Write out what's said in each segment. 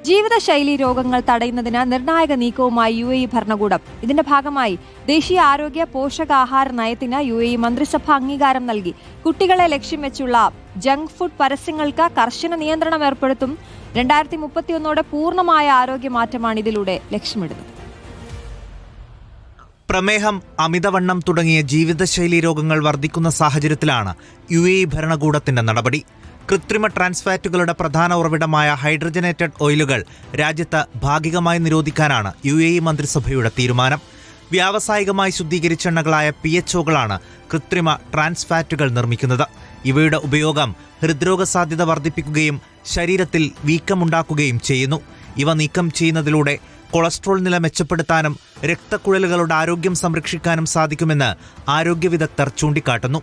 ജീവിതശൈലി രോഗങ്ങൾ തടയുന്നതിന് നിർണായക നീക്കവുമായി UAE ഭരണകൂടം. ഇതിന്റെ ഭാഗമായി ദേശീയ ആരോഗ്യ പോഷകാഹാര നയത്തിന് UAE മന്ത്രിസഭ അംഗീകാരം നൽകി. കുട്ടികളെ ലക്ഷ്യം വെച്ചുള്ള ജങ്ക് ഫുഡ് പരസ്യങ്ങൾക്ക് കർശന നിയന്ത്രണം ഏർപ്പെടുത്തും. 2031 പൂർണ്ണമായ ആരോഗ്യമാറ്റമാണ് ഇതിലൂടെ ലക്ഷ്യമിടുന്നത്. പ്രമേഹം, അമിതവണ്ണം തുടങ്ങിയ ജീവിതശൈലി രോഗങ്ങൾ വർദ്ധിക്കുന്ന സാഹചര്യത്തിലാണ് UAE ഭരണകൂടത്തിന്റെ നടപടി. കൃത്രിമ ട്രാൻസ്ഫാറ്റുകളുടെ പ്രധാന ഉറവിടമായ ഹൈഡ്രജനേറ്റഡ് ഓയിലുകൾ രാജ്യത്ത് ഭാഗികമായി നിരോധിക്കാനാണ് UAE മന്ത്രിസഭയുടെ തീരുമാനം. വ്യാവസായികമായി ശുദ്ധീകരിച്ച എണ്ണകളായ PHOകളാണ് കൃത്രിമ ട്രാൻസ്ഫാറ്റുകൾ നിർമ്മിക്കുന്നത്. ഇവയുടെ ഉപയോഗം ഹൃദ്രോഗ സാധ്യത വർദ്ധിപ്പിക്കുകയും ശരീരത്തിൽ വീക്കമുണ്ടാക്കുകയും ചെയ്യുന്നു. ഇവ നീക്കം ചെയ്യുന്നതിലൂടെ കൊളസ്ട്രോൾ നില മെച്ചപ്പെടുത്താനും രക്തക്കുഴലുകളുടെ ആരോഗ്യം സംരക്ഷിക്കാനും സാധിക്കുമെന്ന് ആരോഗ്യ വിദഗ്ധർ ചൂണ്ടിക്കാട്ടുന്നു.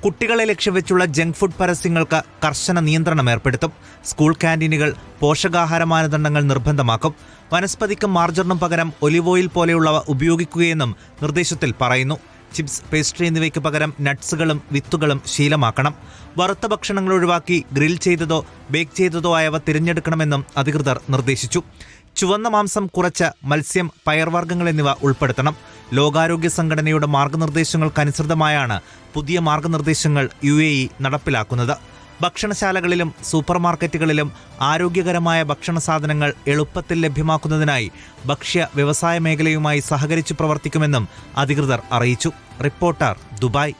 കുട്ടികളെ ലക്ഷ്യം വെച്ചുള്ള ജങ്ക് ഫുഡ് പരസ്യങ്ങൾക്ക് കർശന നിയന്ത്രണം ഏർപ്പെടുത്തും. സ്കൂൾ ക്യാൻറ്റീനുകൾ പോഷകാഹാര മാനദണ്ഡങ്ങൾ നിർബന്ധമാക്കും. വനസ്പതിക്കും മാർജറിനും പകരം ഒലിവ് ഓയിൽ പോലെയുള്ളവ ഉപയോഗിക്കുകയെന്നും നിർദ്ദേശത്തിൽ പറയുന്നു. ചിപ്സ്, പേസ്ട്രി എന്നിവയ്ക്ക് പകരം നട്ട്സുകളും വിത്തുകളും ശീലമാക്കണം. വറുത്ത ഭക്ഷണങ്ങൾ ഒഴിവാക്കി ഗ്രിൽ ചെയ്തതോ ബേക്ക് ചെയ്തതോ ആയവ തിരഞ്ഞെടുക്കണമെന്നും അധികൃതർ നിർദ്ദേശിച്ചു. ചുവന്ന മാംസം കുറച്ച മത്സ്യം, പയർവർഗ്ഗങ്ങൾ എന്നിവ ഉൾപ്പെടുത്തണം. ലോകാരോഗ്യ സംഘടനയുടെ മാർഗനിർദ്ദേശങ്ങൾക്കനുസൃതമായാണ് പുതിയ മാർഗനിർദ്ദേശങ്ങൾ UAE നടപ്പിലാക്കുന്നത്. ഭക്ഷണശാലകളിലും സൂപ്പർ മാർക്കറ്റുകളിലും ആരോഗ്യകരമായ ഭക്ഷണ സാധനങ്ങൾ എളുപ്പത്തിൽ ലഭ്യമാക്കുന്നതിനായി ഭക്ഷ്യ വ്യവസായ മേഖലയുമായി സഹകരിച്ച് പ്രവർത്തിക്കുമെന്നും അധികൃതർ അറിയിച്ചു. Reporter, Dubai.